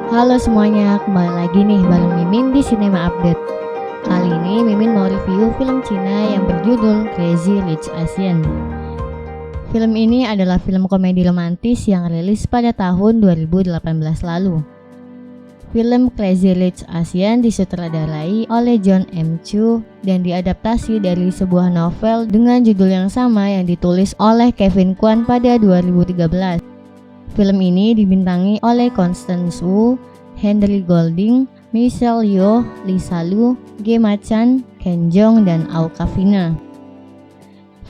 Halo semuanya, kembali lagi nih bareng Mimin di Cinema Update. Kali ini Mimin mau review film Cina yang berjudul Crazy Rich Asian. Film ini adalah film komedi romantis yang rilis pada tahun 2018 lalu. Film Crazy Rich Asian disutradarai oleh John M. Chu dan diadaptasi dari sebuah novel dengan judul yang sama yang ditulis oleh Kevin Kwan pada 2013. Film ini dibintangi oleh Constance Wu, Henry Golding, Michelle Yeoh, Lisa Lu, Gemma Chan, Ken Jeong, dan Awkwafina.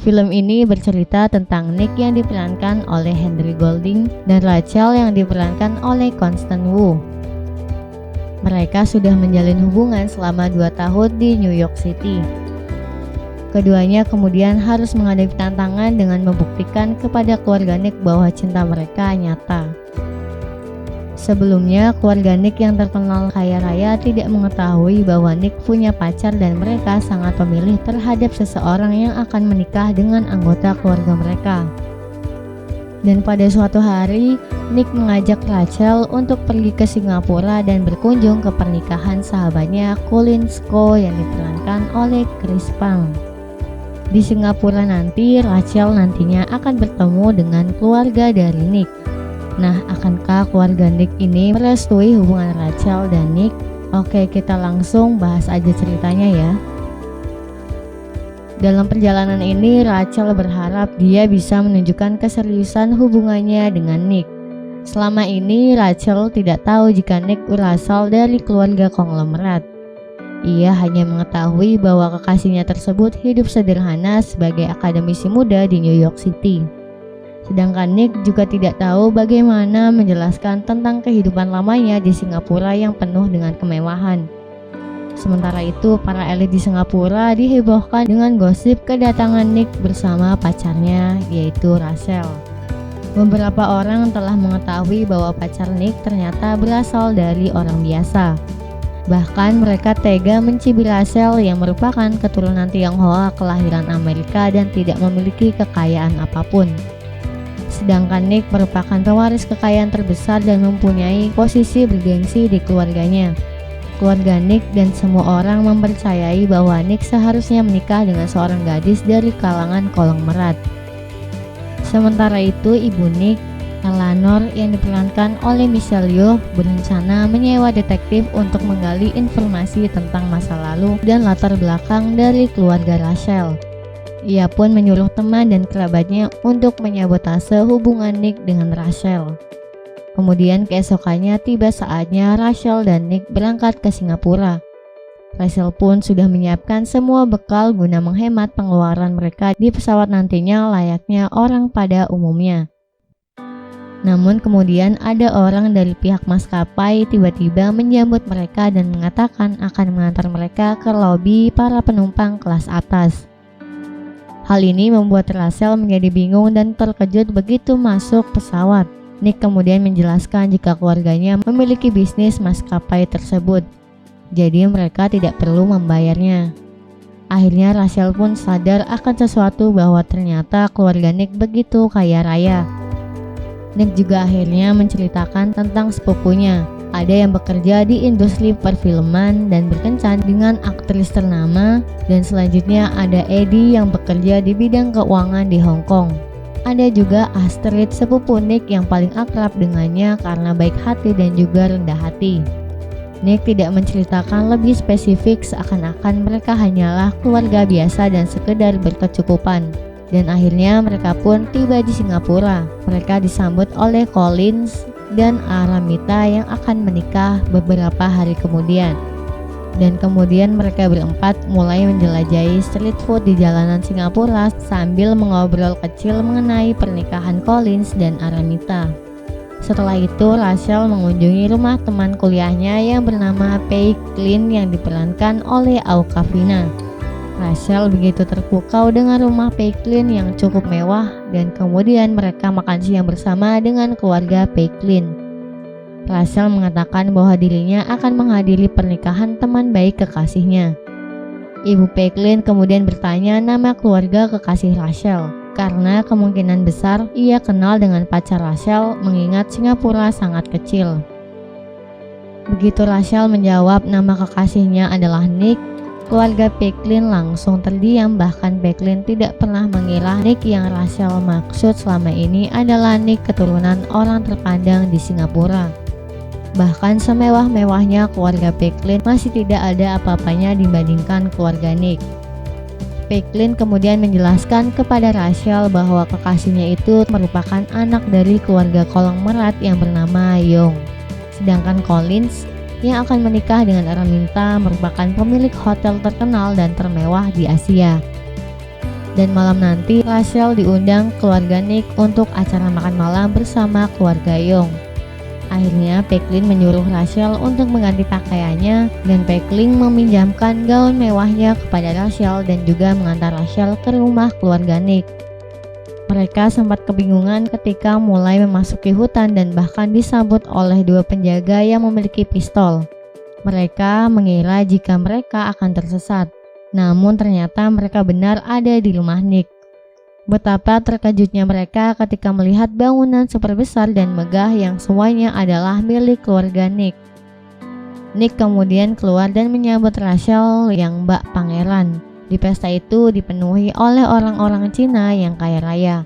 Film ini bercerita tentang Nick yang diperankan oleh Henry Golding dan Rachel yang diperankan oleh Constance Wu. Mereka sudah menjalin hubungan selama 2 tahun di New York City. Keduanya kemudian harus menghadapi tantangan dengan membuktikan kepada keluarga Nick bahwa cinta mereka nyata. Sebelumnya, keluarga Nick yang terkenal kaya raya tidak mengetahui bahwa Nick punya pacar dan mereka sangat pemilih terhadap seseorang yang akan menikah dengan anggota keluarga mereka. Dan pada suatu hari, Nick mengajak Rachel untuk pergi ke Singapura dan berkunjung ke pernikahan sahabatnya Colin Sko yang diperankan oleh Chris Pang. Di Singapura nanti, Rachel nantinya akan bertemu dengan keluarga dari Nick. Nah, akankah keluarga Nick ini merestui hubungan Rachel dan Nick? Oke, kita langsung bahas aja ceritanya ya. Dalam perjalanan ini, Rachel berharap dia bisa menunjukkan keseriusan hubungannya dengan Nick. Selama ini, Rachel tidak tahu jika Nick berasal dari keluarga konglomerat. Ia hanya mengetahui bahwa kekasihnya tersebut hidup sederhana sebagai akademisi muda di New York City. Sedangkan Nick juga tidak tahu bagaimana menjelaskan tentang kehidupan lamanya di Singapura yang penuh dengan kemewahan. Sementara itu, para elit di Singapura dihebohkan dengan gosip kedatangan Nick bersama pacarnya, yaitu Rachel. Beberapa orang telah mengetahui bahwa pacar Nick ternyata berasal dari orang biasa. Bahkan mereka tega mencibir Rachel yang merupakan keturunan Tionghoa kelahiran Amerika dan tidak memiliki kekayaan apapun. Sedangkan Nick merupakan pewaris kekayaan terbesar dan mempunyai posisi bergengsi di keluarganya. Keluarga Nick dan semua orang mempercayai bahwa Nick seharusnya menikah dengan seorang gadis dari kalangan konglomerat. Sementara itu, ibu Nick, Eleanor yang diperankan oleh Michelle Yeoh, berencana menyewa detektif untuk menggali informasi tentang masa lalu dan latar belakang dari keluarga Rachel. Ia pun menyuruh teman dan kerabatnya untuk menyabotase hubungan Nick dengan Rachel. Kemudian keesokannya tiba saatnya Rachel dan Nick berangkat ke Singapura. Rachel pun sudah menyiapkan semua bekal guna menghemat pengeluaran mereka di pesawat nantinya layaknya orang pada umumnya. Namun kemudian ada orang dari pihak maskapai tiba-tiba menyambut mereka dan mengatakan akan mengantar mereka ke lobi para penumpang kelas atas. Hal ini membuat Rachel menjadi bingung dan terkejut begitu masuk pesawat. Nick kemudian menjelaskan jika keluarganya memiliki bisnis maskapai tersebut, jadi mereka tidak perlu membayarnya. Akhirnya Rachel pun sadar akan sesuatu bahwa ternyata keluarga Nick begitu kaya raya. Nick juga akhirnya menceritakan tentang sepupunya. Ada yang bekerja di industri perfilman dan berkencan dengan aktris ternama, dan selanjutnya ada Eddie yang bekerja di bidang keuangan di Hong Kong. Ada juga Astrid, sepupu Nick yang paling akrab dengannya karena baik hati dan juga rendah hati. Nick tidak menceritakan lebih spesifik, seakan-akan mereka hanyalah keluarga biasa dan sekedar berkecukupan. Dan akhirnya mereka pun tiba di Singapura. Mereka disambut oleh Collins dan Aramita yang akan menikah beberapa hari kemudian. Dan kemudian mereka berempat mulai menjelajahi street food di jalanan Singapura sambil mengobrol kecil mengenai pernikahan Collins dan Aramita. Setelah itu, Rachel mengunjungi rumah teman kuliahnya yang bernama Pei Clin yang diperankan oleh Awkwafina. Rachel begitu terpukau dengan rumah Pei Clin yang cukup mewah dan kemudian mereka makan siang bersama dengan keluarga Pei Clin. Rachel mengatakan bahwa dirinya akan menghadiri pernikahan teman baik kekasihnya. Ibu Pei Clin kemudian bertanya nama keluarga kekasih Rachel, karena kemungkinan besar ia kenal dengan pacar Rachel mengingat Singapura sangat kecil. Begitu Rachel menjawab nama kekasihnya adalah Nick, keluarga Pechlin langsung terdiam. Bahkan Pechlin tidak pernah mengira Nick yang Rachel maksud selama ini adalah Nick keturunan orang terpandang di Singapura. Bahkan semewah-mewahnya keluarga Pechlin masih tidak ada apa-apanya dibandingkan keluarga Nick. Pechlin kemudian menjelaskan kepada Rachel bahwa kekasihnya itu merupakan anak dari keluarga konglomerat yang bernama Young. Sedangkan Collins yang akan menikah dengan Araminta merupakan pemilik hotel terkenal dan termewah di Asia. Dan malam nanti Rachel diundang keluarga Nick untuk acara makan malam bersama keluarga Young. Akhirnya Pechlin menyuruh Rachel untuk mengganti pakaiannya dan Pechlin meminjamkan gaun mewahnya kepada Rachel dan juga mengantar Rachel ke rumah keluarga Nick. Mereka sempat kebingungan ketika mulai memasuki hutan dan bahkan disambut oleh dua penjaga yang memiliki pistol. Mereka mengira jika mereka akan tersesat, namun ternyata mereka benar ada di rumah Nick. Betapa terkejutnya mereka ketika melihat bangunan super besar dan megah yang semuanya adalah milik keluarga Nick. Nick kemudian keluar dan menyambut Rachel yang Mbak Pangeran. Di pesta itu dipenuhi oleh orang-orang Cina yang kaya raya.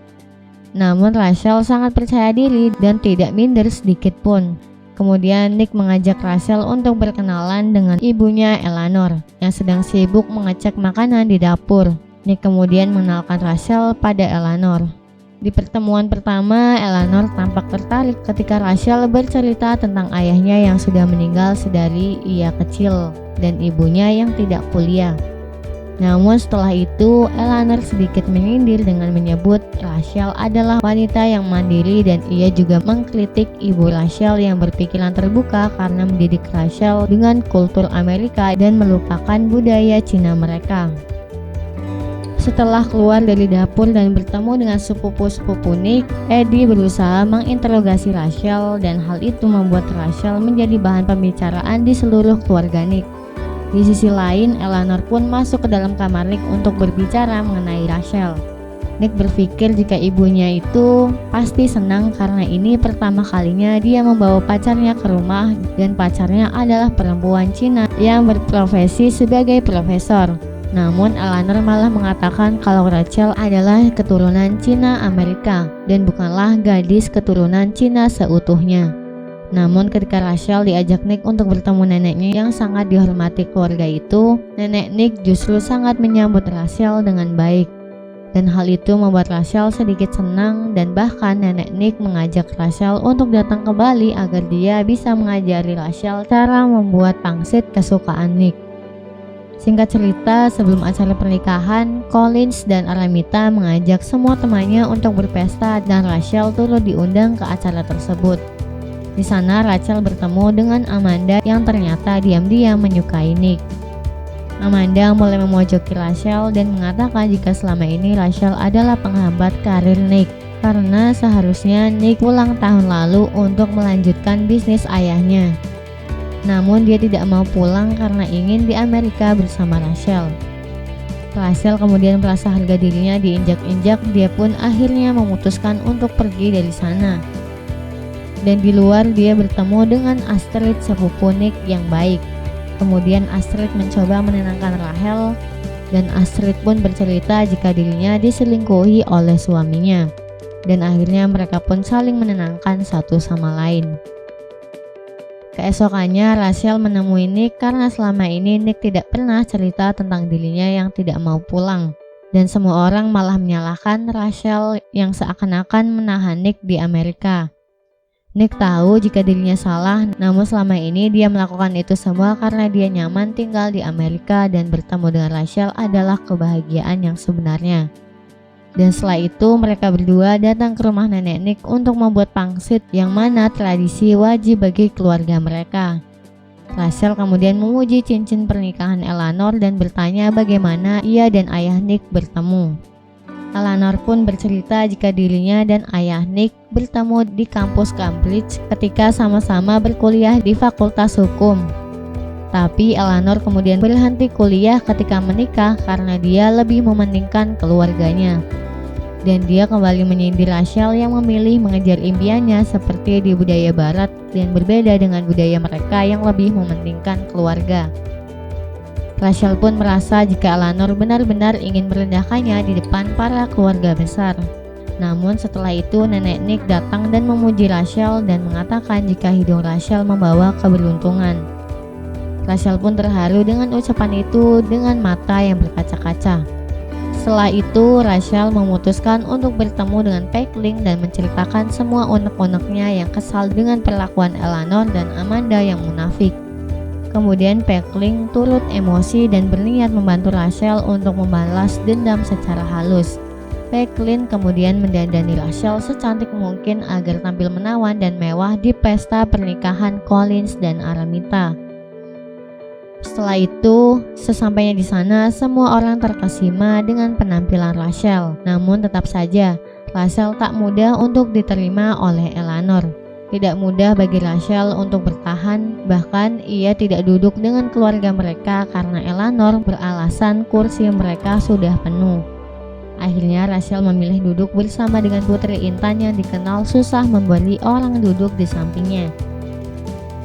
Namun Rachel sangat percaya diri dan tidak minder sedikit pun. Kemudian Nick mengajak Rachel untuk berkenalan dengan ibunya Eleanor yang sedang sibuk mengecek makanan di dapur. Nick kemudian mengenalkan Rachel pada Eleanor. Di pertemuan pertama, Eleanor tampak tertarik ketika Rachel bercerita tentang ayahnya yang sudah meninggal sedari ia kecil dan ibunya yang tidak kuliah. Namun setelah itu, Eleanor sedikit menyindir dengan menyebut Rachel adalah wanita yang mandiri dan ia juga mengkritik ibu Rachel yang berpikiran terbuka karena mendidik Rachel dengan kultur Amerika dan melupakan budaya Cina mereka. Setelah keluar dari dapur dan bertemu dengan sepupu-sepupu Nick, Eddie berusaha menginterogasi Rachel dan hal itu membuat Rachel menjadi bahan pembicaraan di seluruh keluarga Nick. Di sisi lain, Eleanor pun masuk ke dalam kamar Nick untuk berbicara mengenai Rachel. Nick berpikir jika ibunya itu pasti senang karena ini pertama kalinya dia membawa pacarnya ke rumah dan pacarnya adalah perempuan Cina yang berprofesi sebagai profesor. Namun Eleanor malah mengatakan kalau Rachel adalah keturunan Cina Amerika dan bukanlah gadis keturunan Cina seutuhnya. Namun ketika Rachel diajak Nick untuk bertemu neneknya yang sangat dihormati keluarga itu, nenek Nick justru sangat menyambut Rachel dengan baik. Dan hal itu membuat Rachel sedikit senang dan bahkan nenek Nick mengajak Rachel untuk datang ke Bali agar dia bisa mengajari Rachel cara membuat pangsit kesukaan Nick. Singkat cerita, sebelum acara pernikahan, Collins dan Araminta mengajak semua temannya untuk berpesta dan Rachel turut diundang ke acara tersebut. Di sana Rachel bertemu dengan Amanda yang ternyata diam-diam menyukai Nick. Amanda mulai memojoki Rachel dan mengatakan jika selama ini Rachel adalah penghambat karir Nick karena seharusnya Nick pulang tahun lalu untuk melanjutkan bisnis ayahnya. Namun dia tidak mau pulang karena ingin di Amerika bersama Rachel. Rachel kemudian merasa harga dirinya diinjak-injak, dia pun akhirnya memutuskan untuk pergi dari sana. Dan di luar dia bertemu dengan Astrid, sepupu Nick yang baik. Kemudian Astrid mencoba menenangkan Rachel dan Astrid pun bercerita jika dirinya diselingkuhi oleh suaminya. Dan akhirnya mereka pun saling menenangkan satu sama lain. Keesokannya Rachel menemui Nick karena selama ini Nick tidak pernah cerita tentang dirinya yang tidak mau pulang. Dan semua orang malah menyalahkan Rachel yang seakan-akan menahan Nick di Amerika. Nick tahu jika dirinya salah, namun selama ini dia melakukan itu semua karena dia nyaman tinggal di Amerika dan bertemu dengan Rachel adalah kebahagiaan yang sebenarnya. Dan setelah itu mereka berdua datang ke rumah nenek Nick untuk membuat pangsit yang mana tradisi wajib bagi keluarga mereka. Rachel kemudian memuji cincin pernikahan Eleanor dan bertanya bagaimana ia dan ayah Nick bertemu. Eleanor pun bercerita jika dirinya dan ayah Nick bertemu di kampus Cambridge ketika sama-sama berkuliah di Fakultas Hukum. Tapi Eleanor kemudian berhenti kuliah ketika menikah karena dia lebih mementingkan keluarganya. Dan dia kembali menyindir Rachel yang memilih mengejar impiannya seperti di budaya barat dan berbeda dengan budaya mereka yang lebih mementingkan keluarga. Rachel pun merasa jika Eleanor benar-benar ingin merendahkannya di depan para keluarga besar. Namun setelah itu nenek Nick datang dan memuji Rachel dan mengatakan jika hidung Rachel membawa keberuntungan. Rachel pun terharu dengan ucapan itu dengan mata yang berkaca-kaca. Setelah itu Rachel memutuskan untuk bertemu dengan Packling dan menceritakan semua unek-uneknya yang kesal dengan perlakuan Eleanor dan Amanda yang munafik. Kemudian Packling turut emosi dan berniat membantu Rachel untuk membalas dendam secara halus. Packling kemudian mendandani Rachel secantik mungkin agar tampil menawan dan mewah di pesta pernikahan Collins dan Araminta. Setelah itu, sesampainya di sana, semua orang terkesima dengan penampilan Rachel. Namun tetap saja, Rachel tak mudah untuk diterima oleh Eleanor. Tidak mudah bagi Rachel untuk bertahan, bahkan ia tidak duduk dengan keluarga mereka karena Eleanor beralasan kursi mereka sudah penuh. Akhirnya Rachel memilih duduk bersama dengan Putri Intan yang dikenal susah memberi orang duduk di sampingnya.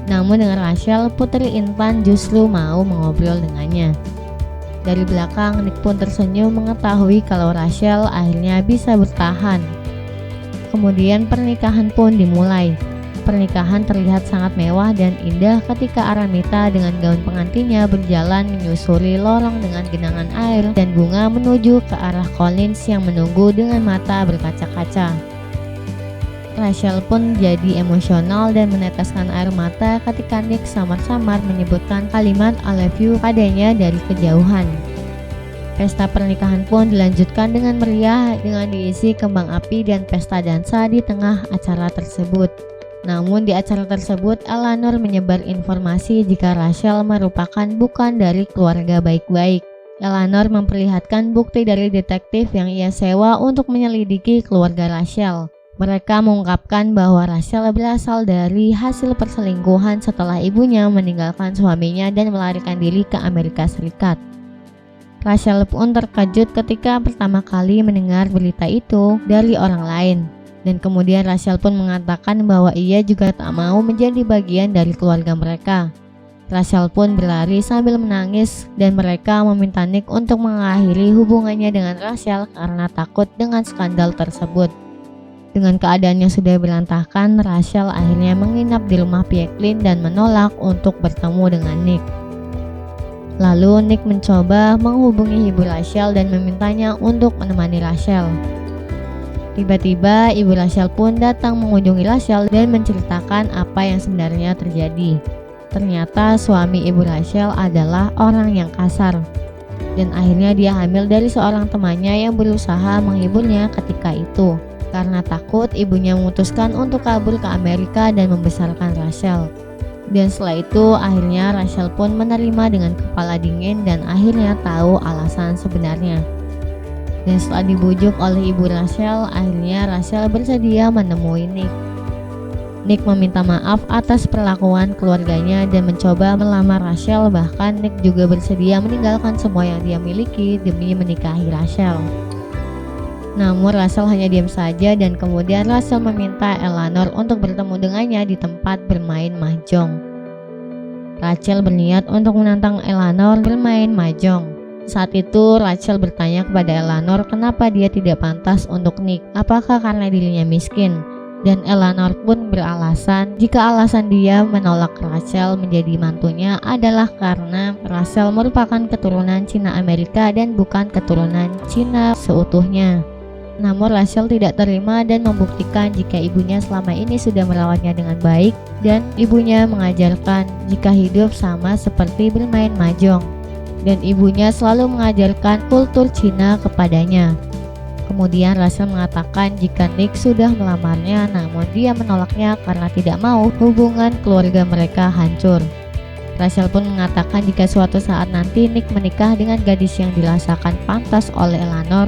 Namun dengan Rachel, Putri Intan justru mau mengobrol dengannya. Dari belakang, Nick pun tersenyum mengetahui kalau Rachel akhirnya bisa bertahan. Kemudian pernikahan pun dimulai. Pernikahan terlihat sangat mewah dan indah ketika Araminta dengan gaun pengantinnya berjalan menyusuri lorong dengan genangan air dan bunga menuju ke arah Collins yang menunggu dengan mata berkaca-kaca. Rachel pun jadi emosional dan meneteskan air mata ketika Nick samar-samar menyebutkan kalimat I love you padanya dari kejauhan. Pesta pernikahan pun dilanjutkan dengan meriah dengan diisi kembang api dan pesta dansa di tengah acara tersebut. Namun di acara tersebut Eleanor menyebar informasi jika Rachel merupakan bukan dari keluarga baik-baik. Eleanor memperlihatkan bukti dari detektif yang ia sewa untuk menyelidiki keluarga Rachel. Mereka mengungkapkan bahwa Rachel berasal dari hasil perselingkuhan setelah ibunya meninggalkan suaminya dan melarikan diri ke Amerika Serikat. Rachel pun terkejut ketika pertama kali mendengar berita itu dari orang lain. Dan kemudian Rachel pun mengatakan bahwa ia juga tak mau menjadi bagian dari keluarga mereka. Rachel pun berlari sambil menangis dan mereka meminta Nick untuk mengakhiri hubungannya dengan Rachel karena takut dengan skandal tersebut. Dengan keadaan yang sudah berantakan, Rachel akhirnya menginap di rumah Packling dan menolak untuk bertemu dengan Nick. Lalu Nick mencoba menghubungi ibu Rachel dan memintanya untuk menemani Rachel. Tiba-tiba ibu Rachel pun datang mengunjungi Rachel dan menceritakan apa yang sebenarnya terjadi. Ternyata suami ibu Rachel adalah orang yang kasar. Dan akhirnya dia hamil dari seorang temannya yang berusaha menghiburnya ketika itu. Karena takut, ibunya memutuskan untuk kabur ke Amerika dan membesarkan Rachel. Dan setelah itu akhirnya Rachel pun menerima dengan kepala dingin dan akhirnya tahu alasan sebenarnya. Dan setelah dibujuk oleh ibu Rachel, akhirnya Rachel bersedia menemui Nick. Nick meminta maaf atas perlakuan keluarganya dan mencoba melamar Rachel, bahkan Nick juga bersedia meninggalkan semua yang dia miliki demi menikahi Rachel. Namun Rachel hanya diam saja dan kemudian Rachel meminta Eleanor untuk bertemu dengannya di tempat bermain mahjong. Rachel berniat untuk menantang Eleanor bermain mahjong. Saat itu Rachel bertanya kepada Eleanor kenapa dia tidak pantas untuk Nick, apakah karena dirinya miskin? Dan Eleanor pun beralasan jika alasan dia menolak Rachel menjadi mantunya adalah karena Rachel merupakan keturunan Cina Amerika dan bukan keturunan Cina seutuhnya. Namun Rachel tidak terima dan membuktikan jika ibunya selama ini sudah merawatnya dengan baik dan ibunya mengajarkan jika hidup sama seperti bermain mahjong. Dan ibunya selalu mengajarkan kultur Cina kepadanya. Kemudian Rachel mengatakan jika Nick sudah melamarnya namun dia menolaknya karena tidak mau hubungan keluarga mereka hancur. Rachel pun mengatakan jika suatu saat nanti Nick menikah dengan gadis yang dirasakan pantas oleh Eleanor,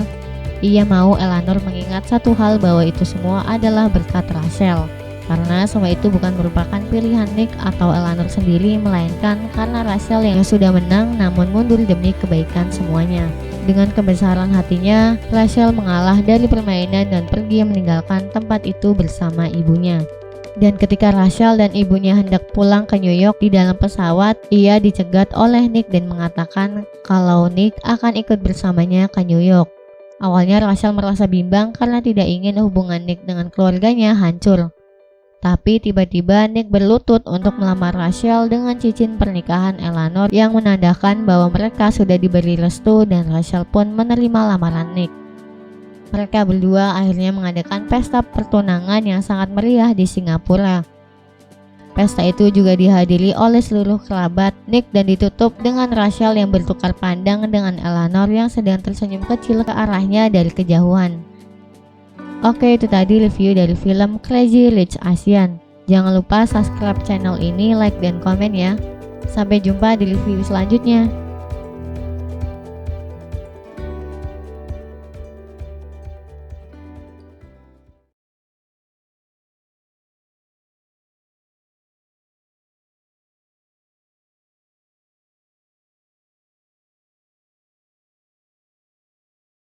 ia mau Eleanor mengingat satu hal bahwa itu semua adalah berkat Rachel. Karena semua itu bukan merupakan pilihan Nick atau Eleanor sendiri, melainkan karena Rachel yang sudah menang namun mundur demi kebaikan semuanya. Dengan kebesaran hatinya, Rachel mengalah dari permainan dan pergi meninggalkan tempat itu bersama ibunya. Dan ketika Rachel dan ibunya hendak pulang ke New York di dalam pesawat, ia dicegat oleh Nick dan mengatakan kalau Nick akan ikut bersamanya ke New York. Awalnya Rachel merasa bimbang karena tidak ingin hubungan Nick dengan keluarganya hancur. Tapi tiba-tiba Nick berlutut untuk melamar Rachel dengan cincin pernikahan Eleanor yang menandakan bahwa mereka sudah diberi restu, dan Rachel pun menerima lamaran Nick. Mereka berdua akhirnya mengadakan pesta pertunangan yang sangat meriah di Singapura. Pesta itu juga dihadiri oleh seluruh kerabat Nick dan ditutup dengan Rachel yang bertukar pandang dengan Eleanor yang sedang tersenyum kecil ke arahnya dari kejauhan. Oke, itu tadi review dari film Crazy Rich Asian. Jangan lupa subscribe channel ini, like dan komen ya. Sampai jumpa di review selanjutnya.